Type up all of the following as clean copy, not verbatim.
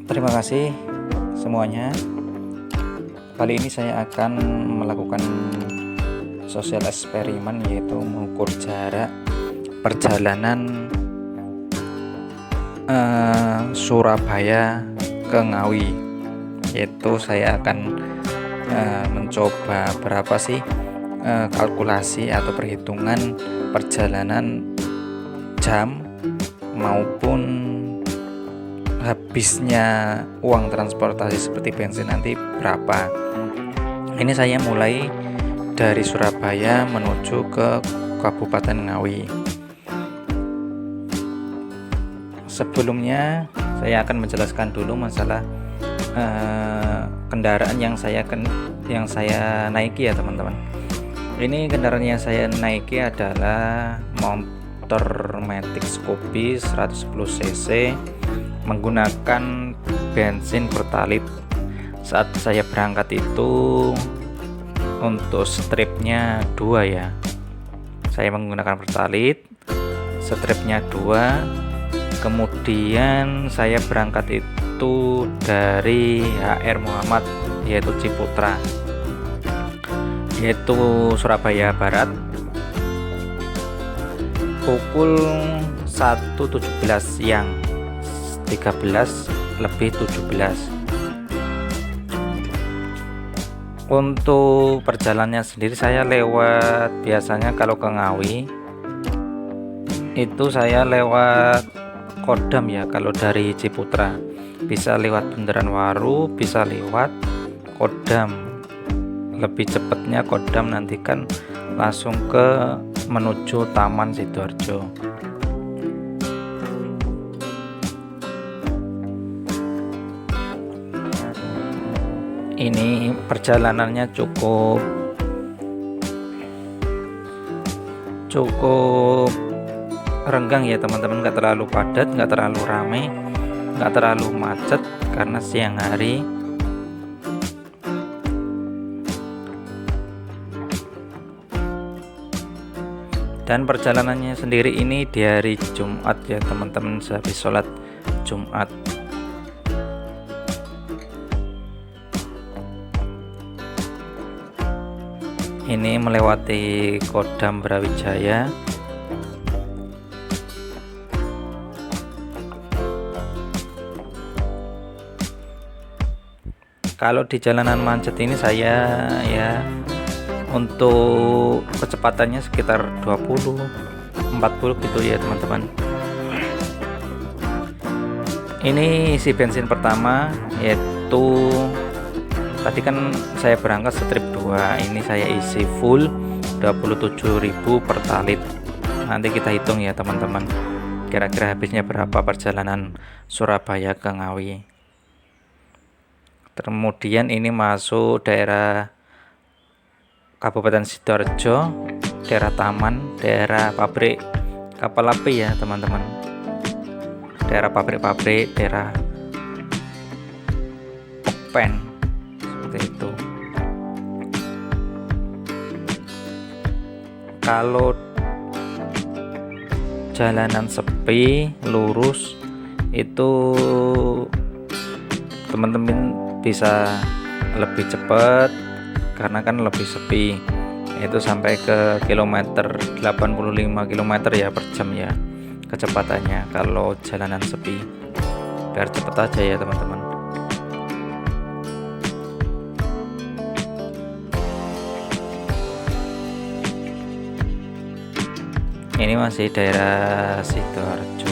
Terima kasih semuanya. Kali ini saya akan melakukan sosial eksperimen, yaitu mengukur jarak perjalanan Surabaya ke Ngawi. Yaitu saya akan mencoba berapa sih kalkulasi atau perhitungan perjalanan jam maupun habisnya uang transportasi seperti bensin nanti berapa. Ini saya mulai dari Surabaya menuju ke Kabupaten Ngawi. Sebelumnya saya akan menjelaskan dulu masalah kendaraan yang saya naiki ya teman-teman. Ini kendaraan yang saya naiki adalah motor Matic Scoopy 110 cc menggunakan bensin Pertalite. Saat saya berangkat itu untuk stripnya 2 ya, saya menggunakan Pertalite, stripnya 2. Kemudian saya berangkat itu dari HR Muhammad, yaitu Ciputra, yaitu Surabaya Barat, pukul 1.17 siang, 13 lebih 17. Untuk perjalanannya sendiri saya lewat, biasanya kalau ke Ngawi itu saya lewat Kodam ya. Kalau dari Ciputra bisa lewat Bundaran Waru, bisa lewat Kodam. Lebih cepatnya Kodam, nanti kan langsung ke menuju Taman Sidoarjo. Ini perjalanannya cukup renggang ya teman-teman, nggak terlalu padat, nggak terlalu ramai, nggak terlalu macet karena siang hari. Dan perjalanannya sendiri ini di hari Jumat ya teman-teman, sehabis sholat Jumat. Ini melewati Kodam Brawijaya. Kalau di jalanan macet ini saya ya untuk kecepatannya sekitar 20-40 gitu ya teman-teman. Ini isi bensin pertama, yaitu tadi kan saya berangkat strip 2, ini saya isi full 27.000 Pertalite. Nanti kita hitung ya teman-teman, kira-kira habisnya berapa perjalanan Surabaya ke Ngawi. Kemudian ini masuk daerah Kabupaten Sidoarjo, daerah Taman, daerah pabrik kapal api ya teman-teman, daerah pabrik-pabrik, daerah Open, seperti itu. Kalau jalanan sepi lurus itu teman-teman bisa lebih cepat karena kan lebih sepi, itu sampai ke kilometer 85 km ya per jam ya kecepatannya kalau jalanan sepi, biar cepet aja ya teman-teman. Ini masih daerah Sidoarjo.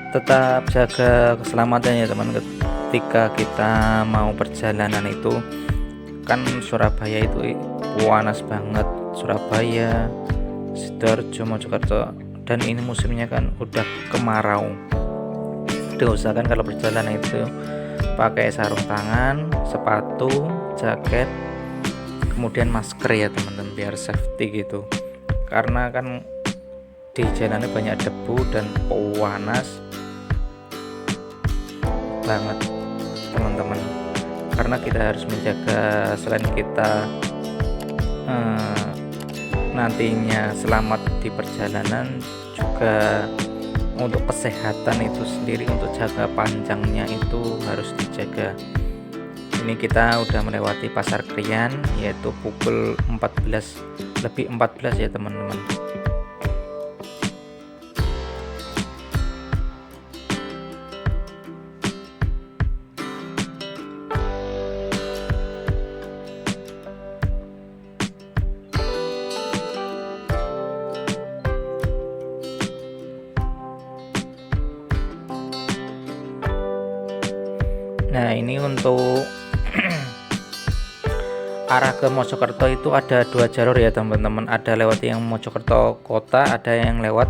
Tetap jaga keselamatan ya teman, ketika kita mau perjalanan itu kan Surabaya itu panas banget, Surabaya, Sidoarjo, Mojokerto, dan ini musimnya kan udah kemarau. Diusahakan kalau perjalanan itu pakai sarung tangan, sepatu, jaket, kemudian masker ya teman-teman, biar safety gitu. Karena kan di jalannya banyak debu dan panas banget teman-teman, karena kita harus menjaga selain kita nantinya selamat di perjalanan, juga untuk kesehatan itu sendiri, untuk jangka panjangnya itu harus dijaga. Ini kita udah melewati Pasar Krian, yaitu pukul 14 ya teman-teman. Nah, ini untuk arah ke Mojokerto itu ada 2 jalur ya teman-teman. Ada lewat yang Mojokerto kota, ada yang lewat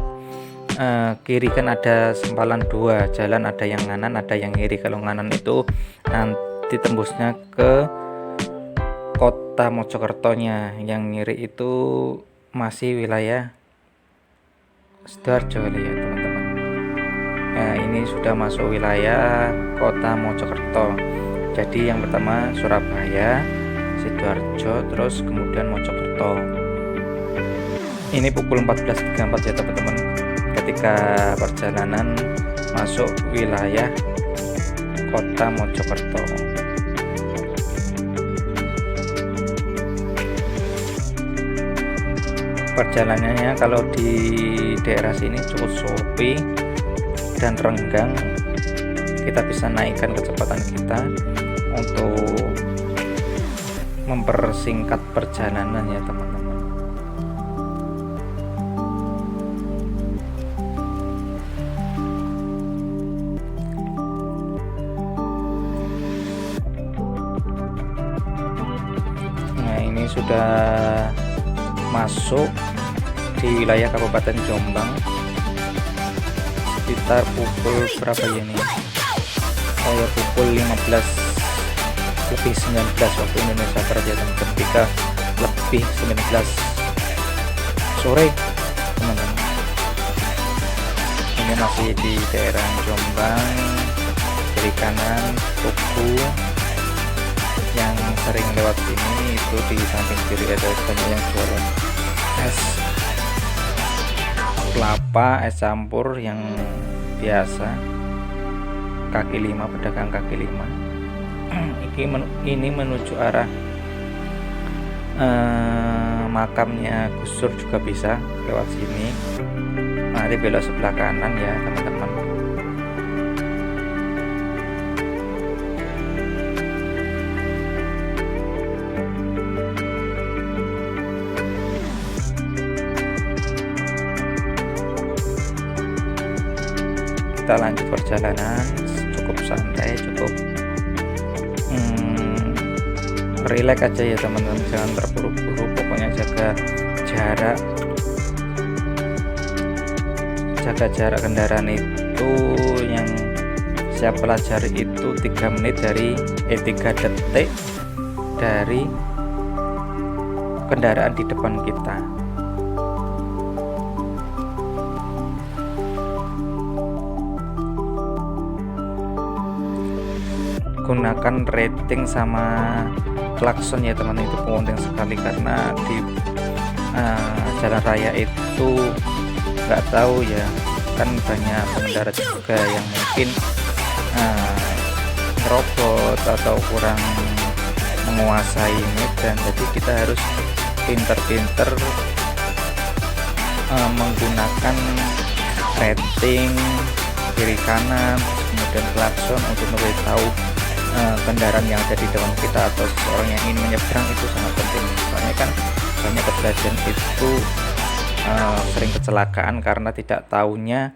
kiri, kan ada sempalan 2 jalan, ada yang kanan ada yang kiri. Kalau kanan itu nanti tembusnya ke kota Mojokertonya, yang kiri itu masih wilayah Sidoarjo ya teman-teman. Nah, ini sudah masuk wilayah kota Mojokerto. Jadi yang pertama Surabaya, Sidoarjo, terus kemudian Mojokerto. Ini pukul 14.34 ya teman-teman, ketika perjalanan masuk wilayah kota Mojokerto. Perjalanannya kalau di daerah sini cukup sepi dan renggang. Kita bisa naikkan kecepatan kita untuk mempersingkat perjalanan ya teman-teman. Nah, ini sudah masuk di wilayah Kabupaten Jombang sekitar pukul berapa ya ini? Oh ya, pukul 15:19 waktu Indonesia Barat ya teman-teman, 3:19 sore teman-teman. Ini masih di daerah Jombang, kiri kanan tuku yang sering lewat sini. Itu di samping kiri ada banyak yang jualan es kelapa, es campur yang biasa, kaki lima, pedagang kaki lima. Ini menuju arah makamnya Gus Dur juga bisa lewat sini. Nanti belok sebelah kanan ya teman-teman. Kita lanjut perjalanan cukup santai, cukup relax aja ya teman-teman, jangan terburu-buru. Pokoknya jaga jarak kendaraan itu. Yang saya pelajari itu 3 detik dari kendaraan di depan kita. Gunakan rating sama klakson ya teman-teman, itu penting sekali, karena di jalan raya itu nggak tahu ya, kan banyak pengendara juga yang mungkin ngerobot atau kurang menguasai medan. Jadi kita harus pinter-pinter menggunakan rating kiri kanan, kemudian klakson untuk memberitahu kendaraan yang ada di depan kita atau seseorang yang ingin menyeberang. Itu sangat penting, soalnya kan banyak kejadian itu sering kecelakaan karena tidak tahunya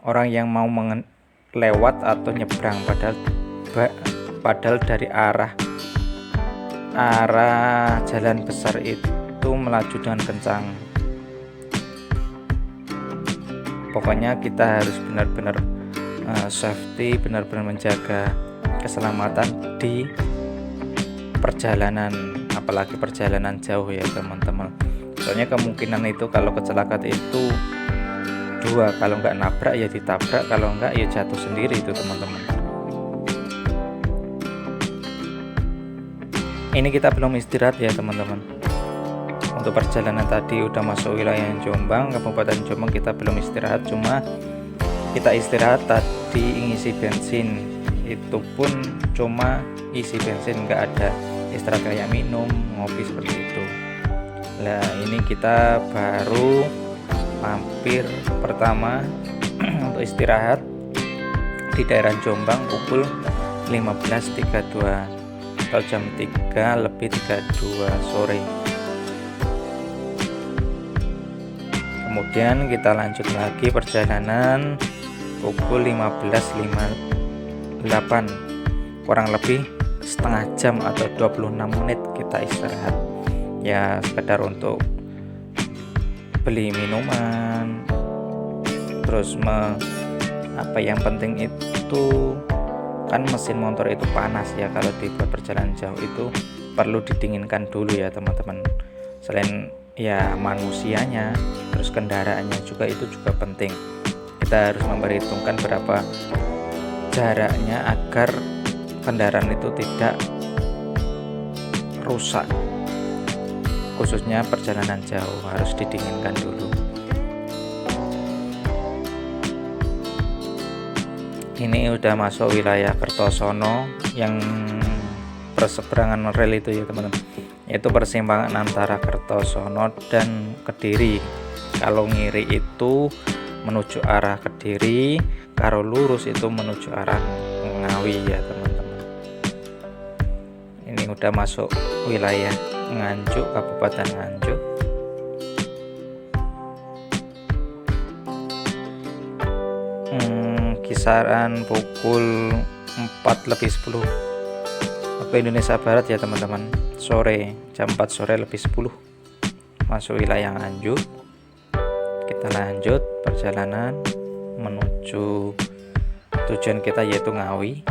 orang yang mau lewat atau nyebrang, padahal dari arah jalan besar itu melaju dengan kencang. Pokoknya kita harus benar-benar safety, benar-benar menjaga keselamatan di perjalanan, apalagi perjalanan jauh ya teman-teman. Soalnya kemungkinan itu kalau kecelakaan itu dua, kalau nggak nabrak ya ditabrak, kalau nggak ya jatuh sendiri itu teman-teman. Ini kita belum istirahat ya teman-teman. Untuk perjalanan tadi udah masuk wilayah Jombang, Kabupaten Jombang, kita belum istirahat, cuma kita istirahat tadi ngisi bensin, itu pun cuma isi bensin, nggak ada istirahat kayak minum, ngopi seperti itu. Nah ini kita baru mampir pertama untuk istirahat di daerah Jombang pukul 15.32 atau jam 3:32 sore. Kemudian kita lanjut lagi perjalanan pukul 15.58, kurang lebih setengah jam atau 26 menit kita istirahat ya, sekedar untuk beli minuman, terus yang penting itu kan mesin motor itu panas ya, kalau dibuat perjalanan jauh itu perlu didinginkan dulu ya teman-teman. Selain ya manusianya, terus kendaraannya juga itu juga penting. Kita harus memperhitungkan berapa jaraknya agar kendaraan itu tidak rusak, khususnya perjalanan jauh harus didinginkan dulu. Ini udah masuk wilayah Kertosono yang perseberangan rel itu ya teman-teman, yaitu persimpangan antara Kertosono dan Kediri. Kalau ngiri itu menuju arah Kediri, kalau lurus itu menuju arah Ngawi ya teman-teman. Ini udah masuk wilayah Nganjuk, Kabupaten Nganjuk. Kisaran pukul 4:10 waktu Indonesia Barat ya teman-teman, sore, jam 4 sore lebih 10 masuk wilayah Nganjuk. Kita lanjut perjalanan menuju tujuan kita yaitu Ngawi.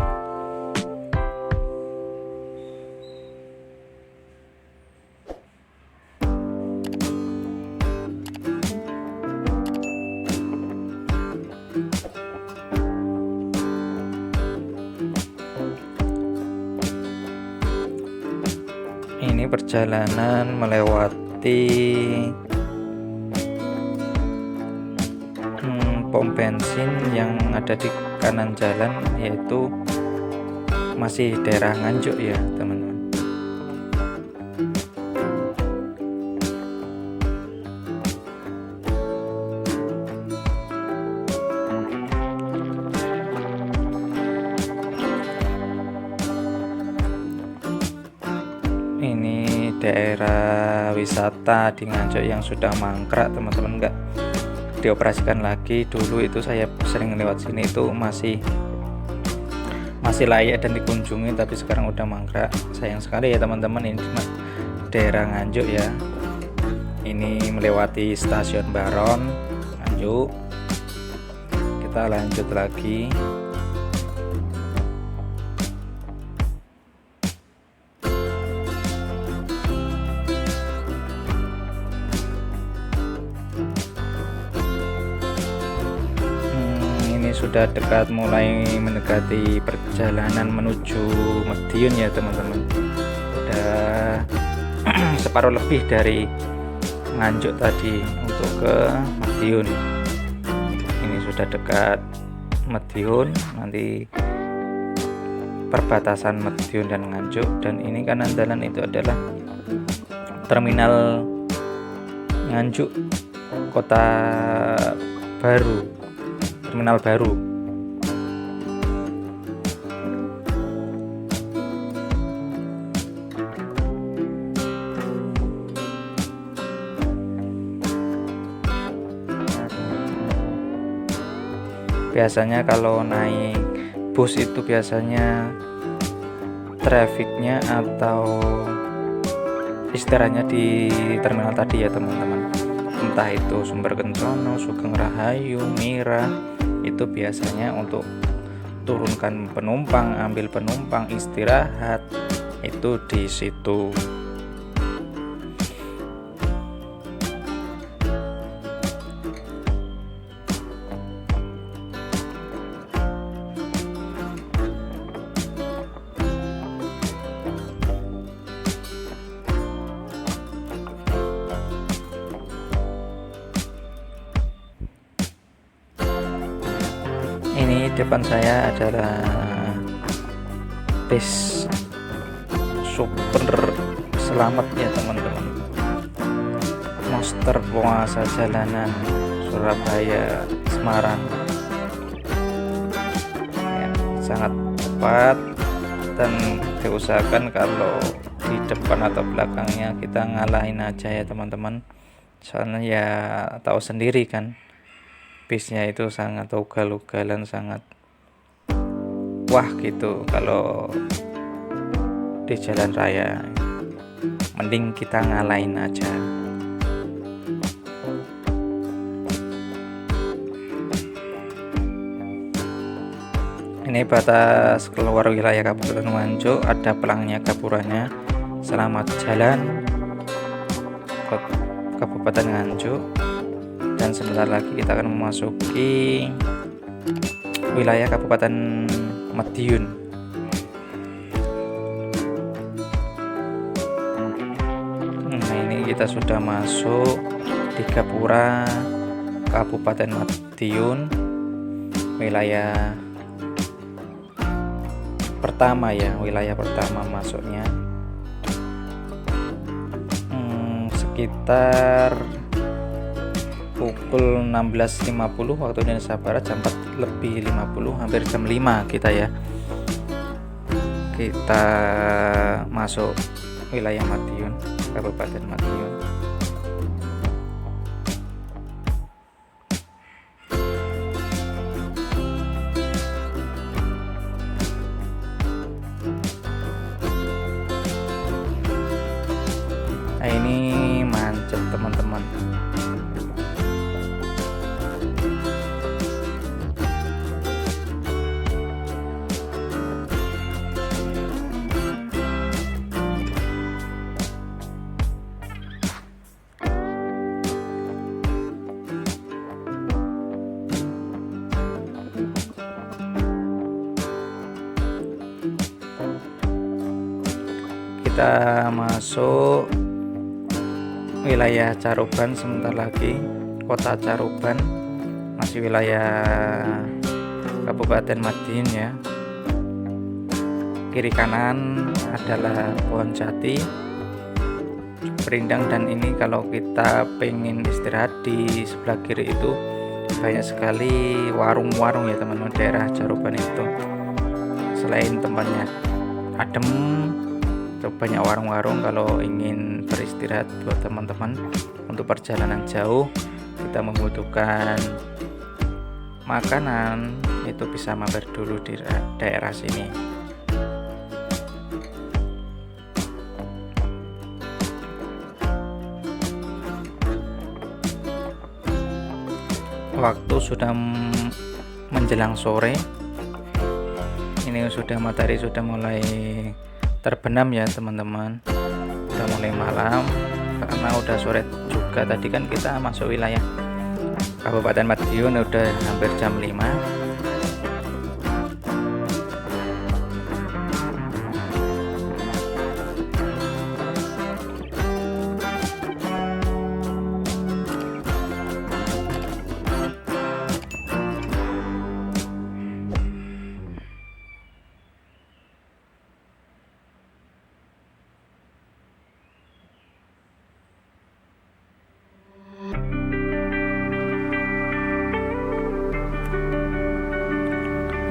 Ini perjalanan melewati pom bensin yang ada di kanan jalan, yaitu masih daerah Nganjuk ya teman-teman. Ini daerah wisata di Nganjuk yang sudah mangkrak teman-teman, enggak dioperasikan lagi. Dulu itu saya sering lewat sini itu masih layak dan dikunjungi, tapi sekarang udah mangkrak, sayang sekali ya teman-teman. Ini daerah Nganjuk ya, ini melewati stasiun Baron Nganjuk. Kita lanjut lagi. Sudah dekat, mulai mendekati perjalanan menuju Madiun ya teman-teman. Udah separuh lebih dari Nganjuk tadi untuk ke Madiun. Ini sudah dekat Madiun, nanti perbatasan Madiun dan Nganjuk. Dan ini kanan jalan itu adalah terminal Nganjuk Kota Baru, terminal baru. Biasanya kalau naik bus itu biasanya trafiknya atau istirahatnya di terminal tadi ya teman-teman. Entah itu Sumber Kencono, Sugeng Rahayu, Mira, itu biasanya untuk turunkan penumpang, ambil penumpang, istirahat itu di situ. ini depan saya adalah bis super selamat ya teman-teman, monster penguasa jalanan Surabaya Semarang ya, sangat cepat, dan diusahakan kalau di depan atau belakangnya kita ngalahin aja ya teman-teman, soalnya ya tahu sendiri kan, bisnya itu sangat ugal-ugalan, sangat wah gitu kalau di jalan raya, mending kita ngalahin aja. Ini batas keluar wilayah Kabupaten Nganjuk, ada pelangnya gapuranya. Selamat jalan ke Kabupaten Nganjuk. Dan sebentar lagi kita akan memasuki wilayah Kabupaten Madiun. Nah, ini kita sudah masuk di Gapura Kabupaten Madiun, wilayah pertama ya, wilayah pertama masuknya. Sekitar pukul 16.50 waktu Indonesia Barat, jam 4:50, hampir jam 5 kita ya. Kita masuk wilayah Madiun, Kabupaten Madiun. Nah, ini macet teman-teman. Kita masuk wilayah Caruban sebentar lagi, kota Caruban, masih wilayah Kabupaten Madiun ya. Kiri kanan adalah pohon jati, rindang, dan ini kalau kita pengen istirahat di sebelah kiri itu banyak sekali warung-warung ya teman-teman, daerah Caruban itu. Selain tempatnya adem, banyak warung-warung. Kalau ingin beristirahat buat teman-teman untuk perjalanan jauh, kita membutuhkan makanan, itu bisa mampir dulu di daerah sini. Waktu sudah menjelang sore, ini sudah matahari sudah mulai terbenam ya teman-teman, udah mulai malam karena udah sore juga. Tadi kan kita masuk wilayah Kabupaten Madiun udah hampir jam 5.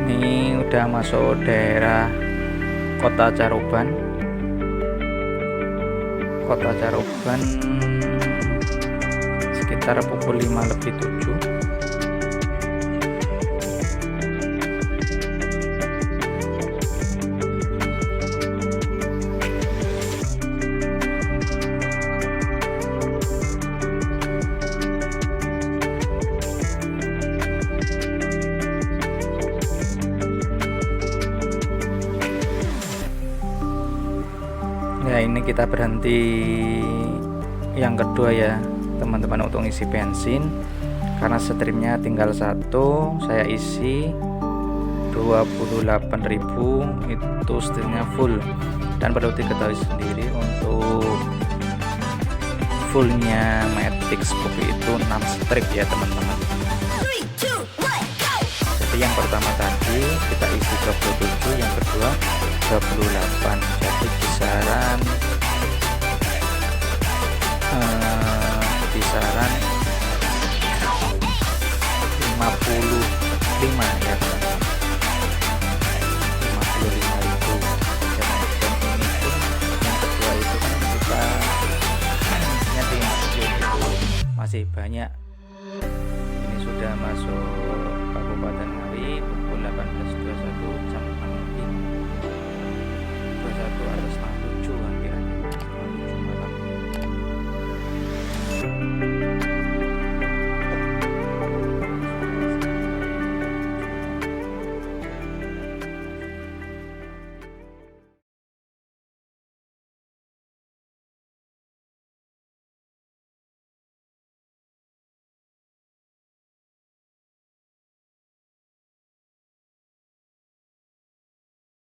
Ini udah masuk daerah kota Caruban. Kota Caruban sekitar pukul 5:07. Ya, ini kita berhenti yang kedua ya teman-teman untuk isi bensin, karena streamnya tinggal satu, saya isi 28.000 itu streamnya full. Dan perlu diketahui sendiri untuk fullnya Matic Scoopy itu 6 strip ya teman-teman. Jadi yang pertama tadi kita isi 27, yang kedua 28, jadi kisaran 55 ya, 55.000. Dan ini pun yang kedua itu kan kita isinya 50 itu masih banyak. Ini sudah masuk Kabupaten Ngawi pukul 18.21 jam 6 lebih 21 atas 6.